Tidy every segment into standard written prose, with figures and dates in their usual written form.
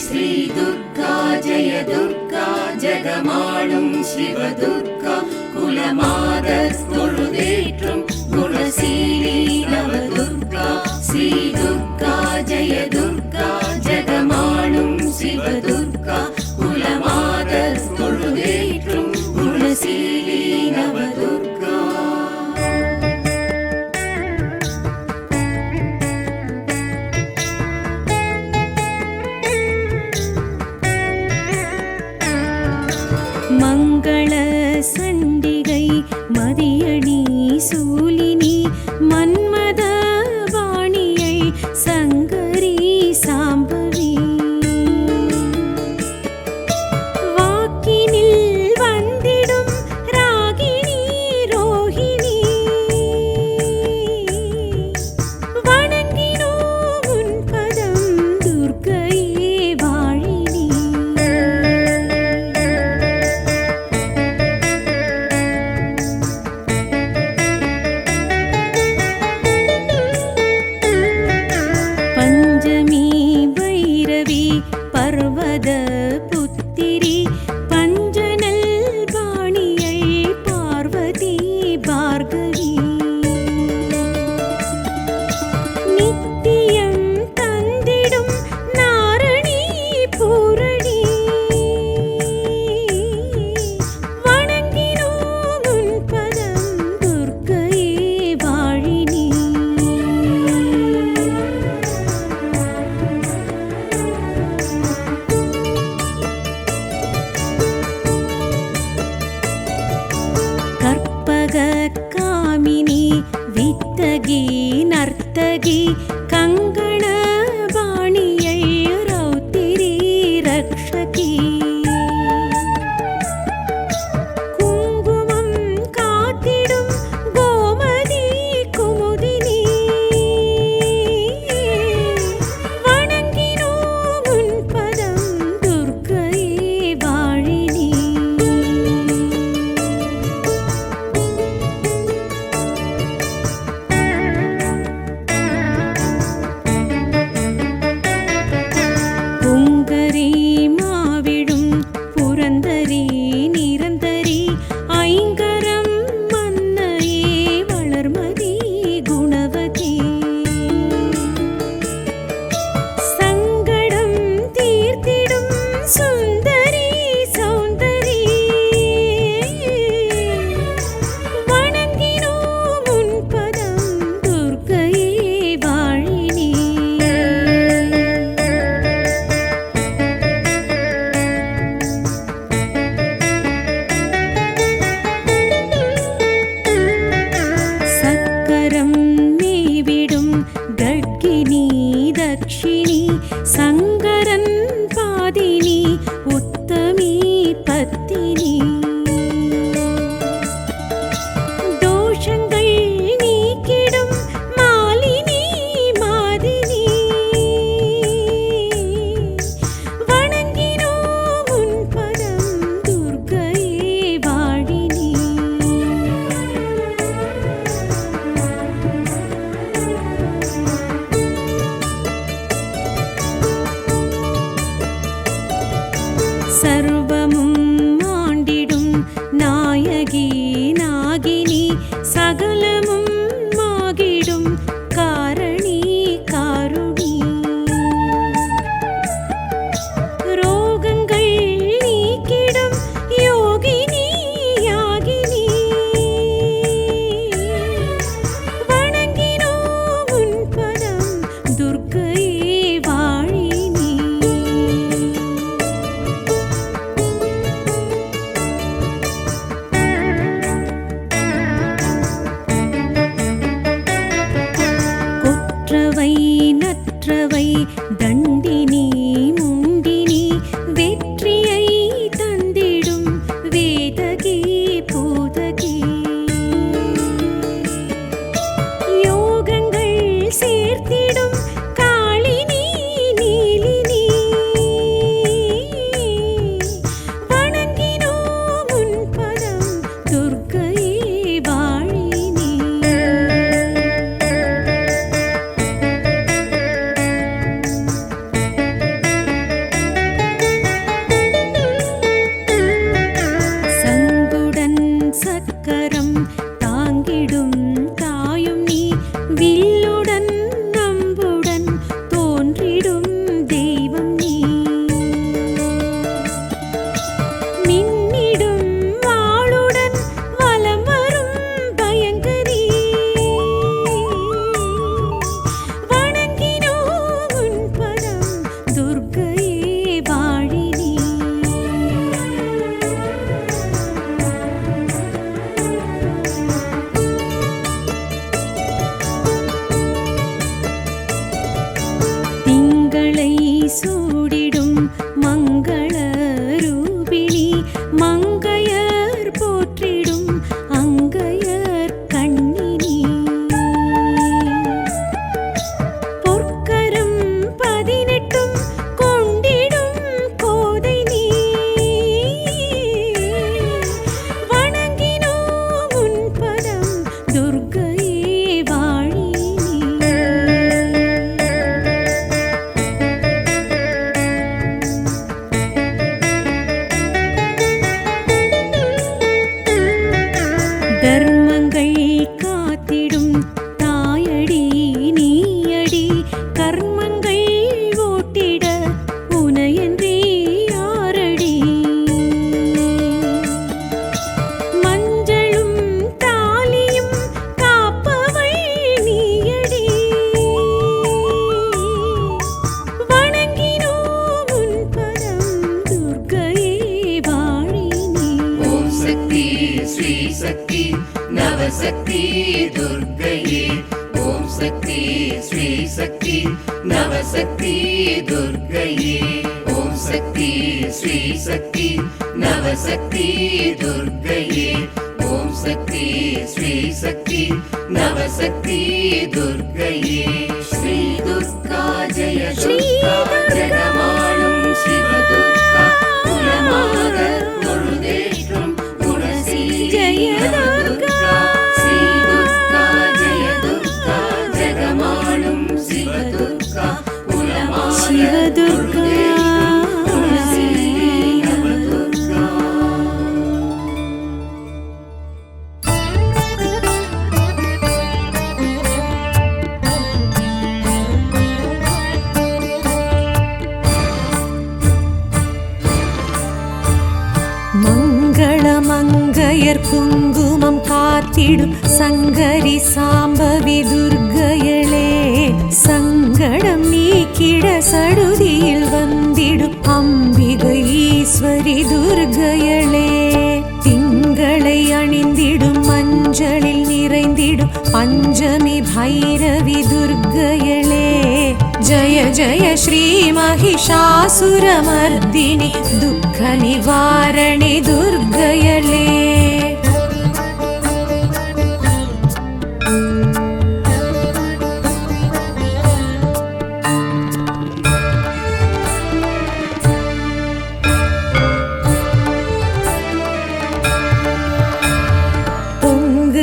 श्री दुर्गा जय दुर्गा जगमाणुं शिवदुर्गा कुलमादस्तुळुदेற்றும் गुणशीली नवदुर्गा श्री दुर्गा जय दुर्गा जगमाणुं शिवदुर्गा कुलमादस्तुळुदेற்றும் गुणशीली नवदुर्गा மங்கள சண்டிகை மதியணி சூலினி மன்மத வாணியை சங்கரி சாம்பவி வாக்கினில் வந்திடும் ராகினி ரோஹிணி வணங்கினோம் உன் பதம் துர்க்கையே வாழினி பர்வத புத்திரி பஞ்சனல் பாணியை பார்வதி பார்கவி நித்தியம் தந்திடும் நாரணி பூரணி வணங்கினோம் உன் பதம் துர்க்கையே வாழினி காமினி வித்தகி நர்த்தகி கங்கண பாணியை ரௌத்திரி ரக்ஷகி குங்குமம் காத்திடும் கோமதி குமுதினி வணங்கினோம் உன் பதம் துர்க்கையே வாழினி பொங்கரி மாவிடும் புரந்தரி நிரந்தரி ஐங்கரம் மன்னையே வளர்மதி குணவதி சங்கடம் தீர்த்திடும் சுந்தரி சௌந்தரி வணங்கினோம் உன் பதம் துர்க்கையே வாழினி சக்கரம் மேவிடும் கட்கினி தக்ஷிணி சங்கரன் பாதினி உத்தமி பத்தினி தோஷங்கள் நீக்கிடும் மாலினி மாதினி வணங்கினோம் உன் பதம் துர்க்கையே வாழினி சர்வமும் ஆண்டிடும் நாயகி நாகினி சகலமும் ஆகிடும் காரணி காருணி ரோகங்கள் நீக்கிடும் யோகினி யாகினி வணங்கினோம் உன் பதம் துர்க்கையே வாழினி கொற்றவை நற்றவை தண்டினி முண்டினி வெற்றியை தந்திடும் வேதகி பூதகி யோகங்கள் சேர்த்திடும் காளினி நீலினி வணங்கினோம் உன் பதம் துர்க்கையே வாழினி சூடிடும் மங்கள ரூபிணி மங்கையர் போற்றிடும் அங்கையர் கண்ணினி பொற்கரம் 18 கொண்டிடும் கோதை நீ வணங்கினோம் உன் பதம் துர்க்கையே வாழி நீ தர்மங்கள் காத்திடும் தாயடி நீயடி கர்மங்கள் ஓட்டிட உனையன்றி யாரடி மஞ்சளும் தாலியும் காப்பவள் நீயடி வணங்கினோம் உன் பதம் துர்க்கையே வாழி நீ ஓம் சக்தி ஸ்ரீ சக்தி நவசக்தி துர்க்கையே ஓம் சக்தி ஸ்ரீ சக்தி நவசக்தி துர்க்கையே ஓம் சக்தி ஸ்ரீ சக்தி நவசக்தி துர்க்கையே ஓம் சக்தி ஸ்ரீ சக்தி நவசக்தி துர்க்கையே ஸ்ரீ துர்கா ஜெய துர்கா ஜெகமாளும் சிவ துர்கா குலமாக தொழுதேற்றும் குணசீலி ஜெய நவதுர்கா ஸ்ரீ துர்கா ஜெய துர்கா ஜெகமாளும் சிவ துர்கா குலமாக சிவதுர்கா தொழுதேற்றும் குணசீலி நவதுர்கா மங்கள மங்கையர் குங்குமம் காத்திடும் சங்கரி சாம்பவி துர்க்கையளே சங்கடம் நீக்கிட சடுதியில் வந்திடும் அம்பிகை ஈஸ்வரி துர்க்கையளே திங்களை அணிந்திடும் மஞ்சளில் நிறைந்திடும் பஞ்சமி பைரவி துர்க்கையளே ஜய ஜய ஸ்ரீ மகிஷாசுரமர்தினி துக்க நிவாரணி துர்க்கையளே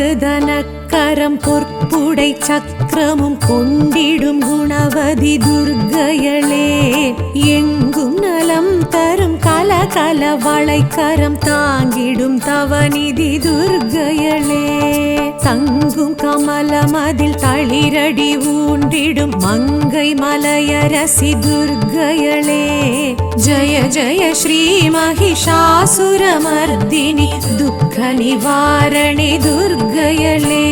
பொங்குதனக்கரம் பொற்புடை சக்கரமும் கொண்டிடும் குணவதி துர்க்கையளே எங்கும் நலம் தரும் கலகல வளைக்கரம் தாங்கிடும் தவநிதி துர்க்கையளே தங்கும் கமலமதில் தளிரடி ஊன்றிடும் மங்கை மலையரசி துர்க்கையளே ஜய ஜய ஸ்ரீ மகிஷாசுரமர்தினி துக்க நிவாரணி துர்க்கையளே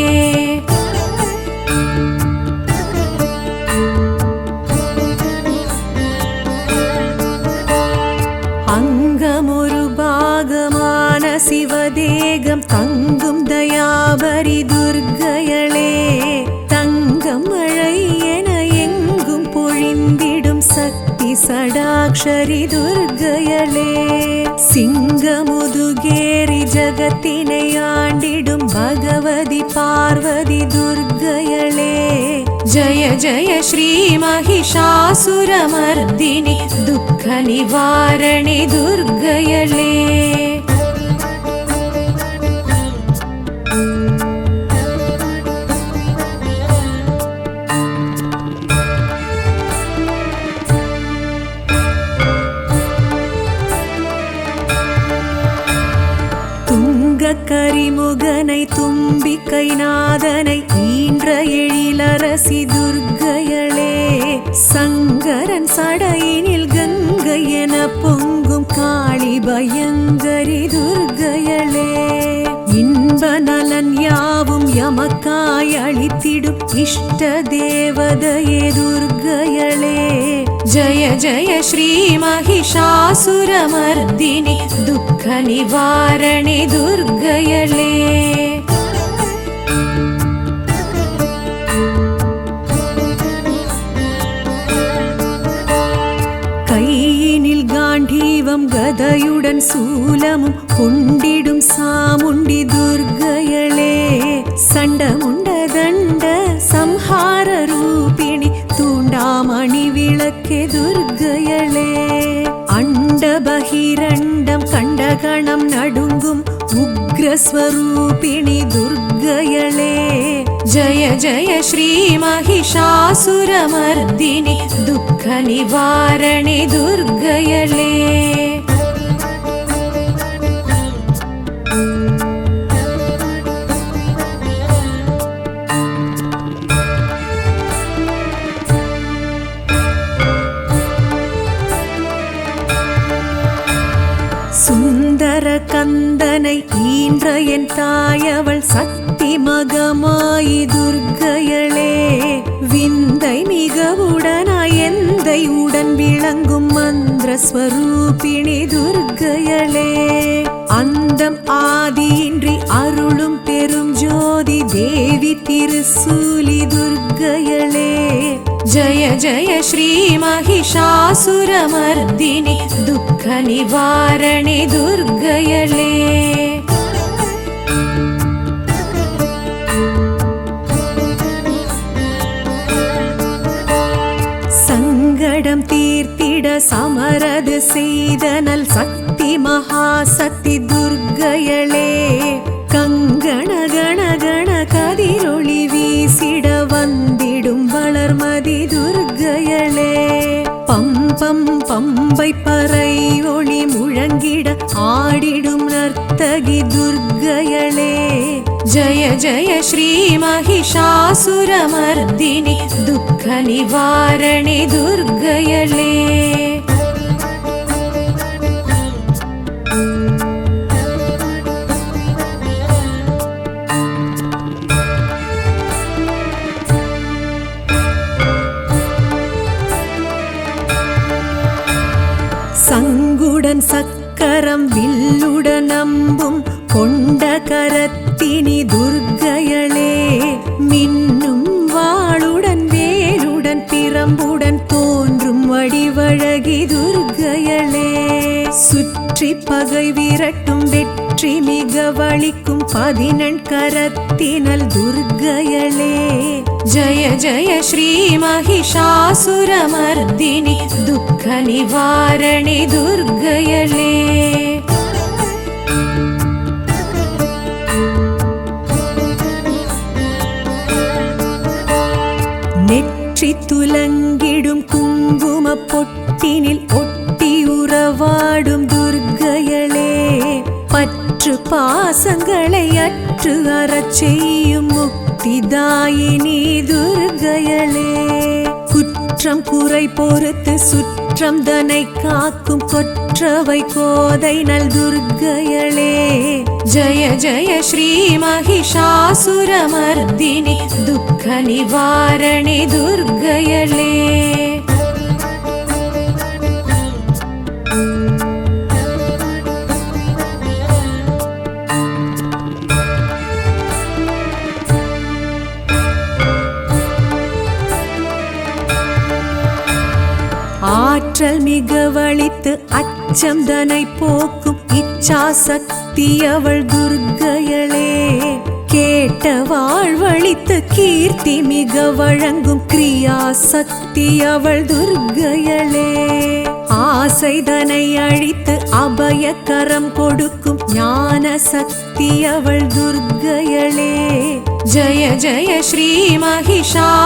அங்கமொரு பாகமான சிவதேகம் தங்கும் தயாபரி துர்க்கையளே தங்கம் மழை என எங்கும் பொழிந்திடும் சக்தி சடாக்ஷரி துர்க்கையளே சிங்கமுதுகேரி ஜகத்தினை ஆண்டிடும் பகவதி பார்வதி துர்க்கையளே ஜய ஜய ஸ்ரீ மகிஷாசுரமர்தினி துக்க நிவாரணி துர்க்கையளே கரிமுகனை தும்பிக்கை நாதனை ஈன்ற எழிலரசி துர்க்கையளே சங்கரன் சடையினில் கங்கை என பொங்கும் காளி பயங்கரி துர்க்கையளே இன்ப நலன் யாவும் எமக்காய் அளித்திடும் இஷ்ட தேவதையே துர்க்கையளே ஜய ஜய ஸ்ரீ மகிஷாசுரமர்தினி துக்க நிவாரணி துர்க்கையளே கங்கையுடன் சூலமும் கொண்டிடும் சாமுண்டி துர்க்கையளே சண்டமுண்ட தண்ட சம்ஹார ரூபிணி தூண்டாமணி விளக்கே துர்க்கையளே அண்ட பகிரண்டம் கண்டகணம் நடுங்கும் உக்ரஸ்வரூபிணி துர்க்கையளே ஜய ஜய ஸ்ரீ மகிஷாசுரமர்தினி துக்க நிவாரணி துர்க்கையளே சுந்தர கந்தனை ஈன்ற என் தாயவள் சக்தி மகமாயி துர்க்கையளே விந்தை மிகவுடனாய் எந்தை உடன் விளங்கும் மந்திர ஸ்வரூபிணி துர்க்கையளே அந்தம் ஆதியின்றி அருளும் பெரும் ஜோதி தேவி திருசூலி துர்க்கையளே ஜய ஜய ஸ்ரீ மகிஷாசுரமர்தினி துக்க நிவாரணி துர்க்கையளே சங்கடம் தீர்த்திட சமரது செய்தனல் சக்தி மகாசக்தி துர்க்கையளே கங்கண கண கண கதிரொளி வீசிட வந்திடும் வளர்மதி துர்க்கையளே பம்பம் பம்பை பறை ஒளி முழங்கிட ஆடிடும் நர்த்தகி துர்க்கையளே ஜய ஜய ஸ்ரீ மகிஷாசுரமர்தினி துக்க நிவாரணி துர்க்கையளே சங்குடன் சக்கரம் வில்லுடன் அம்பும் கொண்ட கரத்தினி துர்க்கையளே மின்னும் வாளுடன் வேலுடன் பிரம்புடன் தோன்றும் வடிவழகி துர்க்கையளே சுற்றி பகை விரட்டும் வெற்றி மிக வலிக்கும் 14 கரத்தினல் துர்க்கையளே ஜய ஜய ஸ்ரீ மகிஷாசுரமர்தினி துக்க நிவாரணி துர்க்கையளே நெற்றி துலங்கிடும் குங்கும பொட்டினில் ஒட்டி உறவாடும் துர்க்கையளே பற்று பாசங்களை அற்று அறச் செய்யும் முக்திதாயினி துர்க்கையளே குற்றம் குறை பொறுத்து சுற்றம் தனை காக்கும் கொற்றவை கோதை நல் துர்க்கையளே ஜய ஜய ஸ்ரீ மகிஷாசுரமர்தினி துக்க நிவாரணி துர்க்கையளே ஆற்றல் மிக வலித்து அச்சம் தனை போக்கும் இச்சா சக்தி அவள் துர்க்கையளே கேட்ட வாழ்வழித்து கீர்த்தி மிக வழங்கும் கிரியா சக்தி அவள் துர்க்கையளே ஆசை தனை அழித்து அபயக்கரம் கொடுக்கும் ஞான சக்தி அவள் துர்க்கையளே ஜய ஜய ஸ்ரீ மகிஷாசுரமர்தினி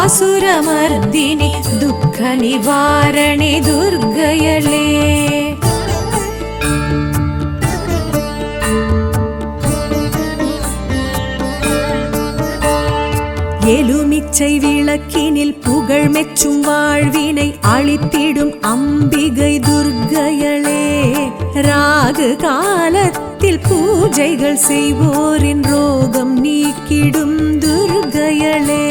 துக்க நிவாரணி துர்க்கையளே எலுமிச்சை விளக்கினில் புகழ் மெச்சும் வாழ்வினை அளித்திடும் அம்பிகை துர்க்கையளே ராகு காலத்தில் பூஜைகள் செய்வோரின் ரோகம் நீக்கிடும் துர்க்கையளே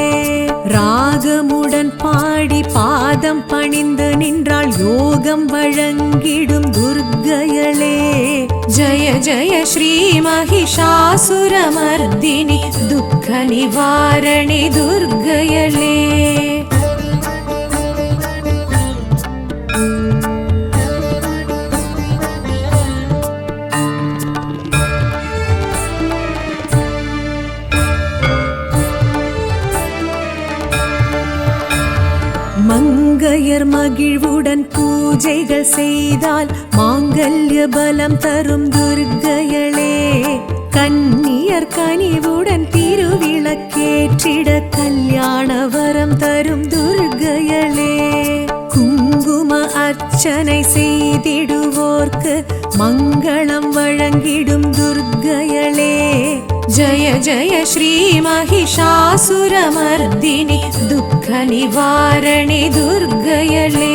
ராகமுடன் பாடி பாதம் பணிந்து நின்றால் யோகம் வழங்கிடும் துர்க்கையளே ஜய ஜய ஸ்ரீ மகிஷாசுரமர்தினி துக்க நிவாரணி துர்க்கையளே மங்கையர் மகிழ்வுடன் பூஜைகள் செய்தால் மாங்கல்ய பலம் தரும் துர்க்கையளே. கன்னியர் கனிவுடன் திருவிளக்கேற்றிட கல்யாண வரம் தரும் துர்க்கையளே. குங்கும அர்ச்சனை செய்திடுவோர்க்கு மங்களம் வழங்கிடும் துர்க்கையளே. ஜய ஜய ஸ்ரீ மகிஷாசுரமர்தினி துக்க நிவாரணி துர்க்கையளே.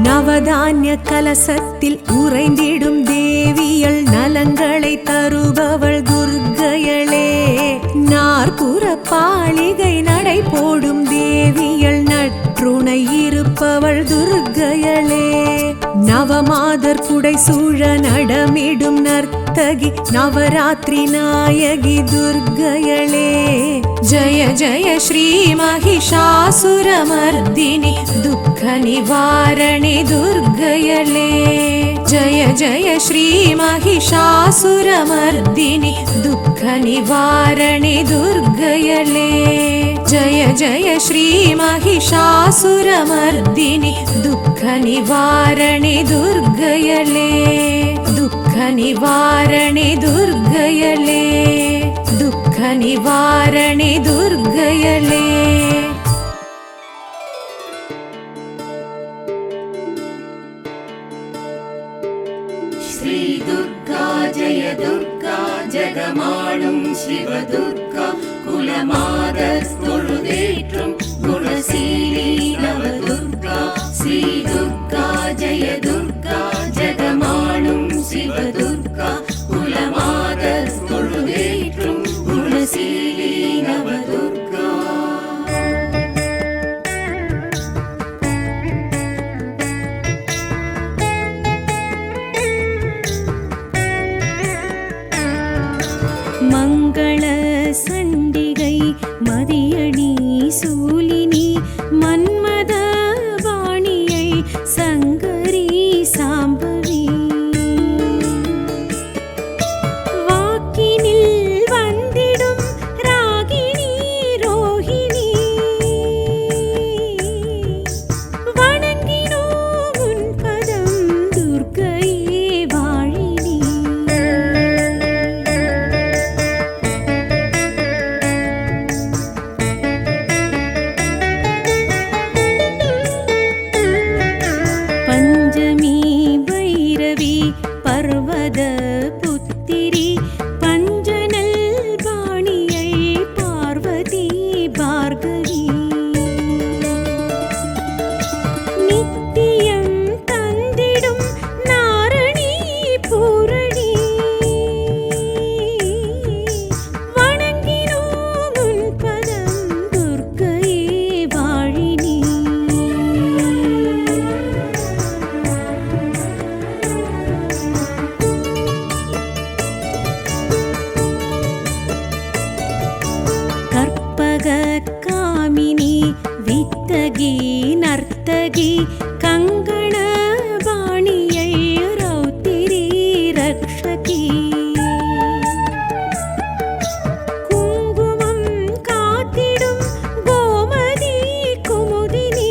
நவதானிய கலசத்தில் உறைந்திடும் தேவியள் நலங்களை தருபவள் துர்க்கையளே. நாற்புற பாளிகை நடை போடும் தேவியள் நற்றுணை இருப்பவள் துர்க்கையளே. நவமாதர் புடை சூழ நடமிடும் நர்த்தகி நவராத்திரி நாயகி துர்க்கையளே. ஜய ஜய ஸ்ரீ மகிஷாசுரமர்தினி துக்க நிவாரணி துர்க்கையளே. ஜய ஜய ஸ்ரீ மகிஷாசுரமர்தினி துக்க நிவாரணி துர்க்கையளே. ஜய ஜய ஸ்ரீ மகிஷாசுரமர்தினி துக்க நிவாரணி துர்க்கையளே. துக்க நிவாரணி துர்க்கையளே. துக்க நிவாரணி துர்க்கையளே. श्री दुर्गा जय दुर्गा जगमाणुं शिवदुर्गा कुलमादस्तुळुदेற்றும் गुणशीली नवदुर्गा. श्री दुर्गा जय दुर्गा जगमाणुं शिवदुर्गा कुलमादस्तुळुदेற்றும் गुणशीली नवदुर्गा. மங்கள சண்டிகை மதியணி சூலினி மன்மத வாணியை சங்கரி சாம்பவி. வாக்கினில் வந்திடும் ராகினி ரோஹிணி வணங்கினோம் உன் பதம் துர்க்கையே வாழினி. பஞ்சமி பைரவி பர்வத புத்திரி பஞ்சனல் பாணியை பார்வதி பார்கவி. நித்தியம் தந்திடும் நாரணி பூரணி வணங்கினோம் உன் பதம் துர்க்கையே வாழினி. கற்பக காமினி வித்தகி நர்த்தகி கங்கண வாணியை ரௌத்திரி ரக்ஷகி. குங்குமம் காத்திடும் கோமதி குமுதினி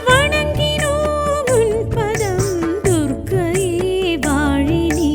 வணங்கினோம் உன் பதம் துர்க்கையே வாழினி.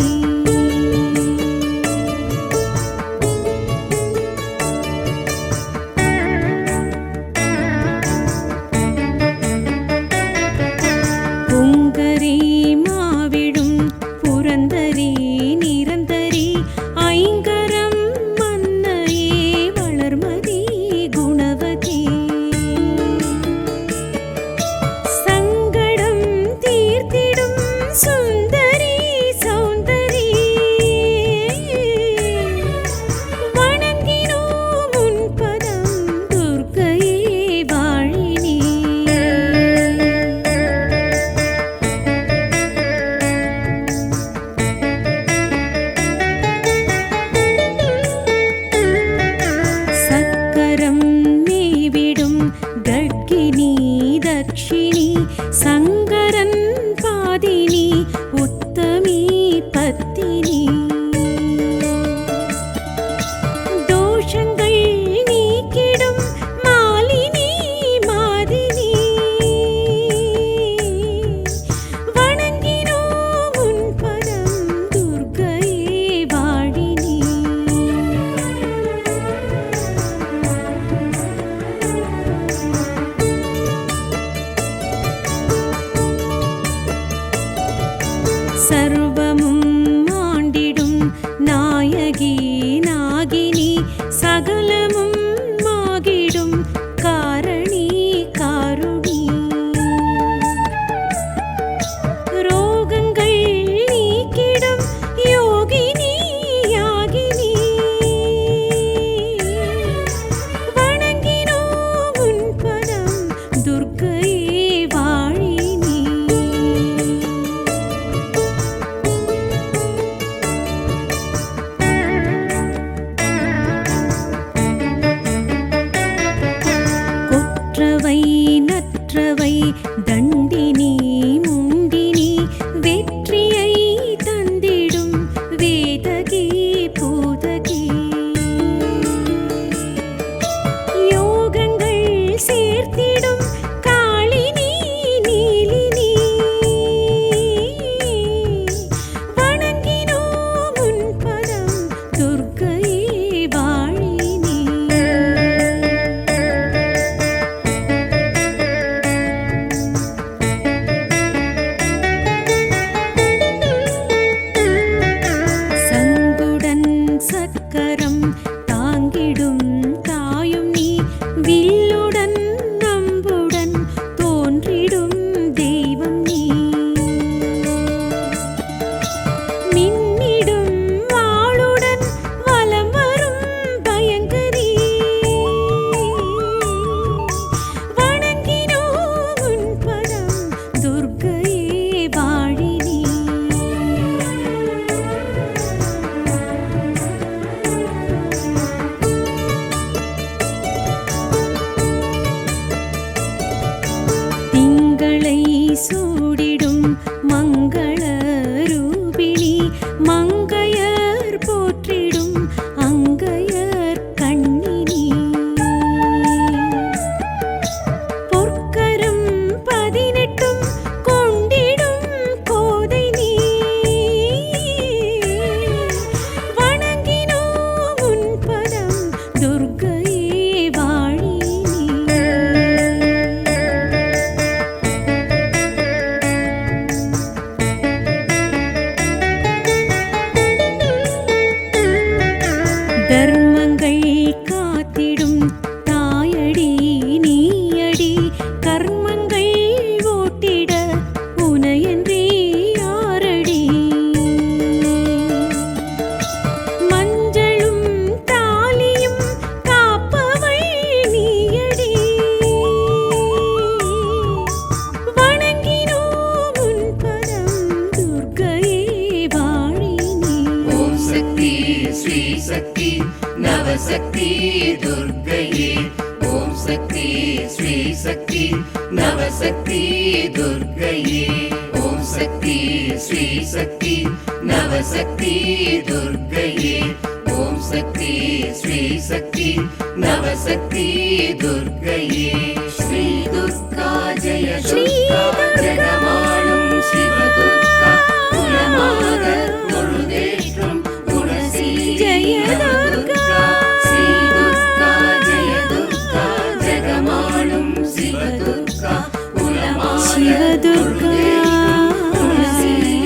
சர்வமும் ஆண்டிடும் நாயகி நாகினி சகலமும் ஆகிடும் காரணி காருணி ரோகங்கள் நீக்கிடும் யோகினி யாகினி வணங்கினோம் உன் பதம் துர்க்கையே வாழினி கொற்றவை நற்றவை தண்டினி முண்டினி வெற்றியை தந்திடும் வேதகி பூதகி யோகங்கள் சேர்த்திடும் காளினி நீலினி வணங்கினோம் உன் பதம் துர்க்கையே வாழினி சங்குடன் சக்கரம் தாங்கிடும் தாயும் நீ வில்லுடன் நம்புடன் தோன்றிடும் தெய்வம் நீ மின்னிடும் வாளுடன் வலம் வரும் பயங்கரி வணங்கினோம் உன் பதம் துர்க்கையே வாழினி திங்களை சூடிடும் மங்கள ரூபிணி மங்கையர் போற்றிடும் அங்கையர் கண்ணினி பொற்கரம் 18 கொண்டிடும் கோதை நீ வணங்கினோம் உன் பதம் துர்க்கையே வாழினி தர்மங்கள் காத்திடும் தாயடி நீயடி கர்மங்கள் ஓட்டிட உனையன்றி யாரடி மஞ்சளும் தாலியும் காப்பவள் நீயடி வணங்கினோம் உன் பதம் துர்க்கையே வாழினி ஓம் சக்தி ஸ்ரீ சக்தி நவசக்தி துர்க்கையே ஓம் சக்தி ஸ்ரீ சக்தி நவசக்தி துர்க்கையே ஓம் சக்தி ஸ்ரீ சக்தி நவசக்தி துர்க்கையே ஓம் சக்தி ஸ்ரீ சக்தி நவசக்தி துர்க்கையே ஸ்ரீ துர்கா ஜெய துர்கா ஜெகமாளும் சிவ துர்கா குலமாக தொழுதேற்றும் குணசீலி ஜெய நவதுர்கா ஸ்ரீ துர்கா ஜெய துர்கா ஜெகமாளும் சிவ துர்கா குலமாக சிவதுர்கா தொழுதேற்றும் குணசீலி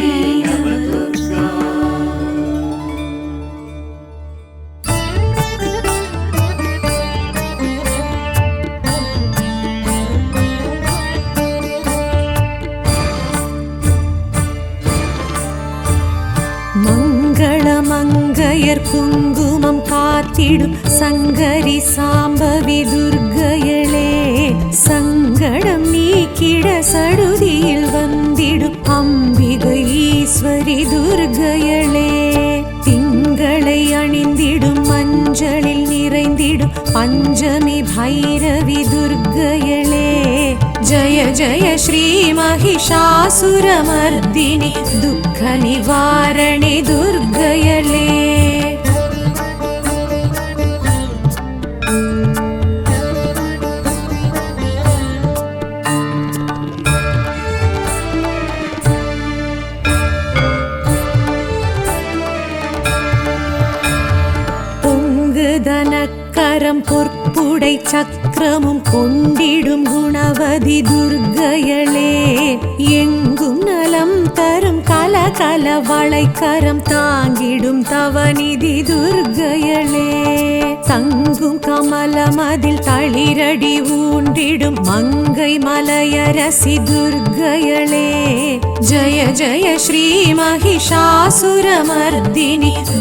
நவதுர்கா மங்களமங்கையர் குங்குமம் காத்திடும் சங்கரி சாம்பவி துர்க்கையளே சங்கடம் நீக்கிட சடுதியில் வந்திடும் அம்பிகை ஈஸ்வரி துர்க்கையளே திங்களை அணிந்திடும் மஞ்சளில் நிறைந்திடும் பஞ்சமி பைரவி துர்க்கையளே जय जय श्री महिषासुरमर्दिनि दुःख निवारणे दुर्गयले தனக்கரம் பொற்புடை சக்கரமும் கொண்டிடும் குணவதி துர்க்கையளே எங்கும் நலம் தரும் கல கலவளைக்கரம் தாங்கிடும் தவநிதி துர்க்கையளே தங்கும் கமலமதில் தளிரடி ஊண்டிடும் மங்கை மலையரசி துர்க்கையளே ஜய ஜய ஸ்ரீ மகிஷாசுரமர்தினி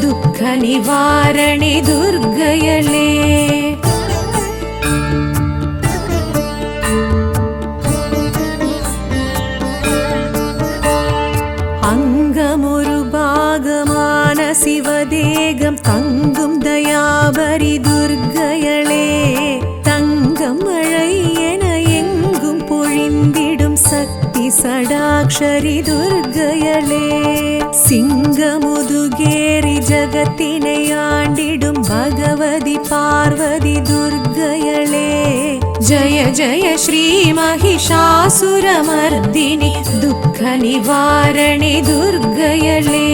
துக்க நிவாரணி துர்க்கையளே அங்கமொரு பாகமான சிவதேகம் தங்கும் தயாபரி துர்க்கையளே தங்கம் மழை என எங்கும் பொழிந்திடும் சக்தி சடாக்ஷரி துர்க்கையளே சிங்கமுதுகேரி ஜகத்தினை ஆண்டிடும் பகவதி பார்வதி துர்க்கையளே ஜய ஜய ஸ்ரீ மகிஷாசுரமர்தினி துக்க நிவாரணி துர்க்கையளே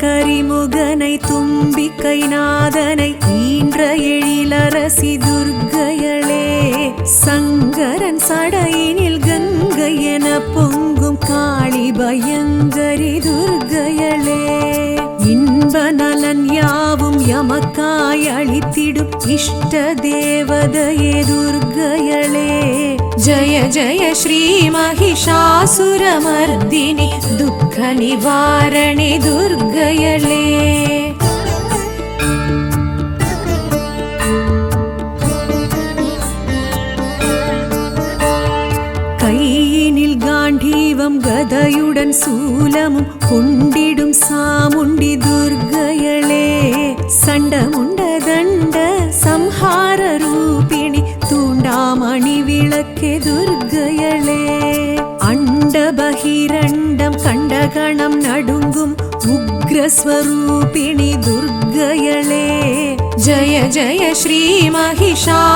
கரிமுகனை தும்பிக்கை நாதனை ஈன்ற எழிலரசி துர்க்கையளே சங்கரன் சடையினில் கங்கை என பொங்கும் காளி பயங்கரி துர்க்கையளே இன்ப நலன் யாவும் எமக்காய் அளித்திடும் இஷ்ட தேவதையே துர்க்கையளே ஜய ஜய ஸ்ரீ மகிஷாசுரமர்தினி துக்க நிவாரணி துர்க்கையளே கையினில் காண்டீவம் கதையுடன் சூலமும் கொண்டிடும் சாமுண்டி துர்க்கையளே சண்டமுண்ட தண்ட சம்ஹார ரூபிணி தூண்டாமணி விளக்கே துர்க்கையளே அண்ட பகிரண்டம் கண்டகணம் நடுங்கும் உக்ரஸ்வரூபிணி துர்க்கையளே ஜய ஜய ஸ்ரீ மகிஷாசுரமர்தினி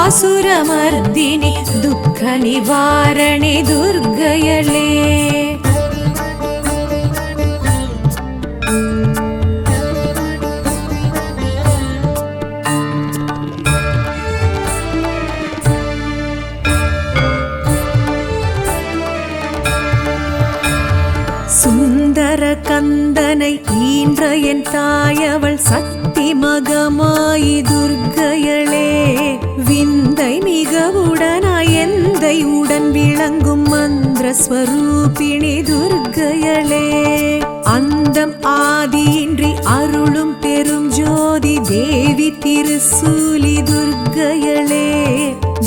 துக்க நிவாரணி துர்க்கையளே சுந்தர கந்தனை ஈன்ற என் தாயவள் சக்தி மகமாயி துர்க்கையளே விந்தை மிகவுடனாய் எந்தை உடன் விளங்கும் மந்திர ஸ்வரூபிணி துர்க்கையளே அந்தம் ஆதியின்றி அருளும் பெரும் ஜோதி தேவி திருசூலி துர்க்கையளே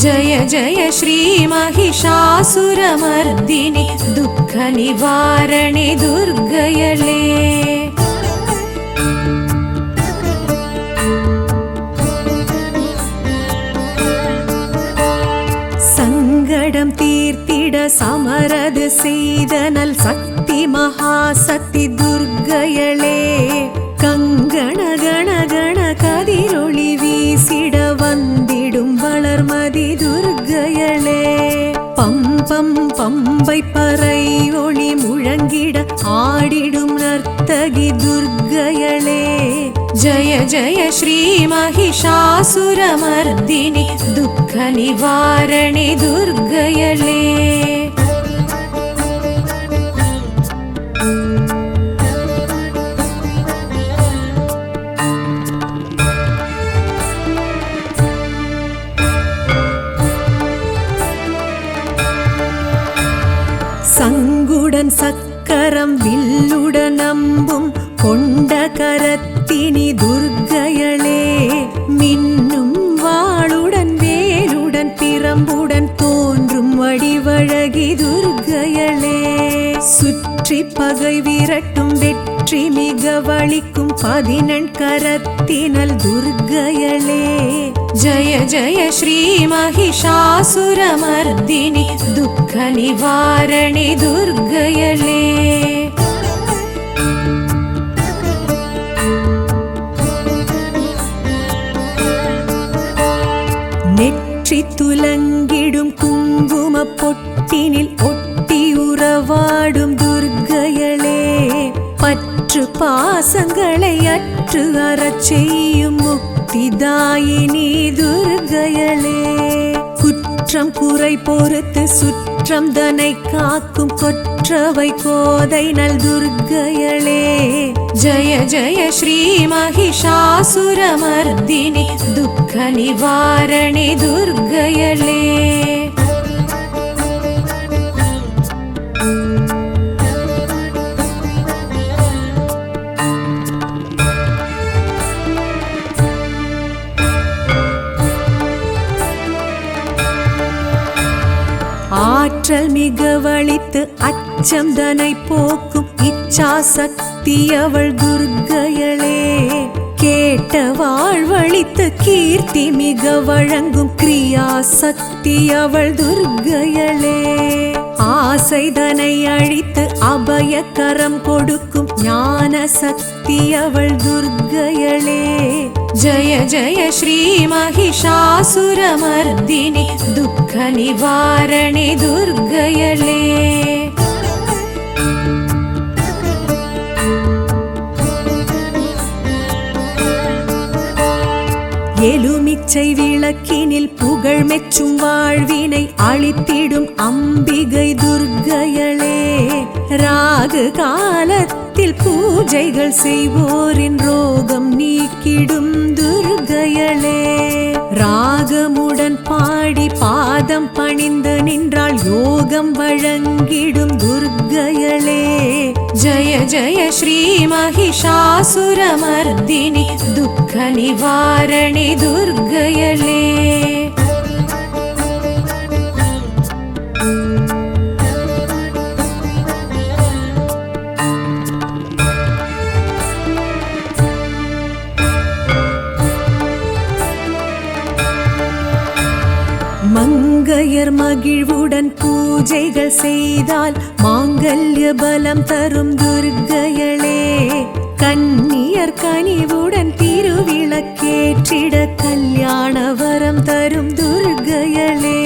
ஜய ஜய ஸ்ரீ மகிஷாசுரமர்தினி துக்க நிவாரணி துர்க்கையளே சங்கடம் தீர்த்திட சமரது செய்தனல் சக்தி மகாசக்தி துர்க்கையளே கங்கண கண கண கதிரொளி வீசிட வந்திடும் வளர்மதி துர்க்கையளே பம்பம் பம்பை பறை ஒளி முழங்கிட ஆடிடும் நர்த்தகி துர்க்கையளே ஜய ஜய ஸ்ரீ மகிஷாசுரமர்தினி துக்க நிவாரணி துர்க்கையளே சங்குடன் சக்கரம் வில்லுடன் அம்பும் கொண்ட கரத்தினி துர்க்கையளே மின்னும் வாளுடன் வேலுடன் பிரம்புடன் தோன்றும் வடிவழகி துர்க்கையளே சுற்றி பகை விரட்டும் வெற்றி மிக வலிக்கும் 14 கரத்தினல் துர்க்கையளே ஜய ஜய ஸ்ரீ மகிஷாசுரமர்தினி துக்க நிவாரணி துர்க்கையளே நெற்றி துலங்கிடும் குங்கும பொட்டினில் ஒட்டி உறவாடும் துர்க்கையளே பாசங்களை அற்று அறச் செய்யும் முக்திதாயினி துர்க்கையளே. குற்றம் குறை பொறுத்து சுற்றம் தனை காக்கும் கொற்றவை கோதை நல் துர்க்கையளே. ஜய ஜய ஸ்ரீ மகிஷாசுரமர்தினி துக்க நிவாரணி துர்க்கையளே. ஆற்றல் மிக வலித்து அச்சம் தனை போக்கும் இச்சா சக்தி அவள் துர்க்கையளே. கேட்ட வாழ்வழித்து கீர்த்தி மிக வழங்கும் கிரியா சக்தி அவள் துர்க்கையளே. ஆசை தனை அழித்து அபயக்கரம் கொடுக்கும் ஞான சக்தி அவள் துர்க்கையளே. ஜய ஜய ஸ்ரீ மகிஷாசுரமர்தினி துக்க நிவாரணி துர்க்கையளே. எலுமிச்சை விளக்கினில் புகழ் மெச்சும் வாழ்வினை அளித்திடும் அம்பிகை துர்க்கையளே. ராகு காலத்தில் பூஜைகள் செய்வோரின் ரோகம் நீக்கிடும் துர்க்கையளே. ராகமுடன் பாடி பாதம் பணிந்து நின்றால் யோகம் வழங்கிடும் துர்க்கையளே. ஜய ஜய ஸ்ரீ மகிஷாசுரமர்தினி துக்க நிவாரணி துர்க்கையளே. மங்கையர் மகிழ்வுடன் பூஜைகள் செய்தால் மாங்கல்ய பலம் தரும் துர்க்கையளே. கன்னியர் கனிவுடன் திருவிளக்கேற்றிட கல்யாண வரம் தரும் துர்க்கையளே.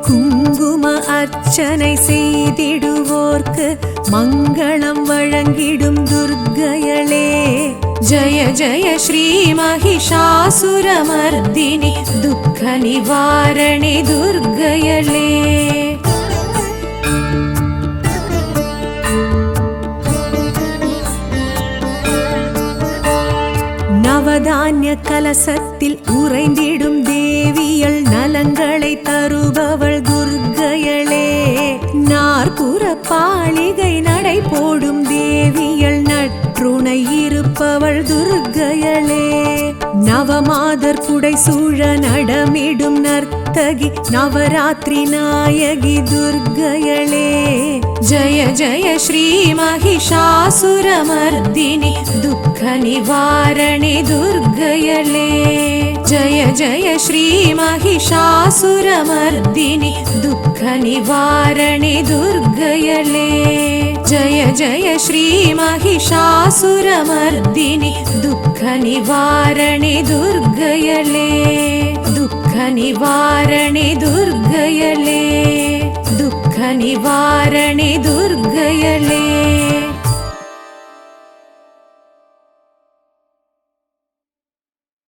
குங்கும அர்ச்சனை செய்திடுவோர்க்கு மங்களம் வழங்கிடும் துர்க்கையளே. ஜய ஜய ஸ்ரீ மகிஷாசுரமர்தினி துக்க நிவாரணி துர்க்கையளே. நவதானிய கலசத்தில் உறைந்திடும் தேவியள் நலங்களை தருபவள் துர்க்கையளே. நாற்புற பாளிகை நடை போடும் தேவியள் நற்றுணை இருப்பவள் துர்க்கையளே. நவமாதர் புடை சூழ நடமிடும் நர்த்தகி நவராத்திரி நாயகி துர்க்கையளே. ஜய ஜய ஸ்ரீ மகிஷாசுரமர்தினி துக்க நிவாரணி துர்க்கையளே. ஜய ஜய ஸ்ரீ மகிஷாசுரமர்தினி துக்க நிவாரணி துர்க்கையளே. ஜய ஜய ஸ்ரீ மகிஷாசுரமர்தினி துக்க நிவாரணி துர்க்கையளே. துக்க நிவாரணி துர்க்கையளே. துக்க நிவாரணி துர்க்கையளே.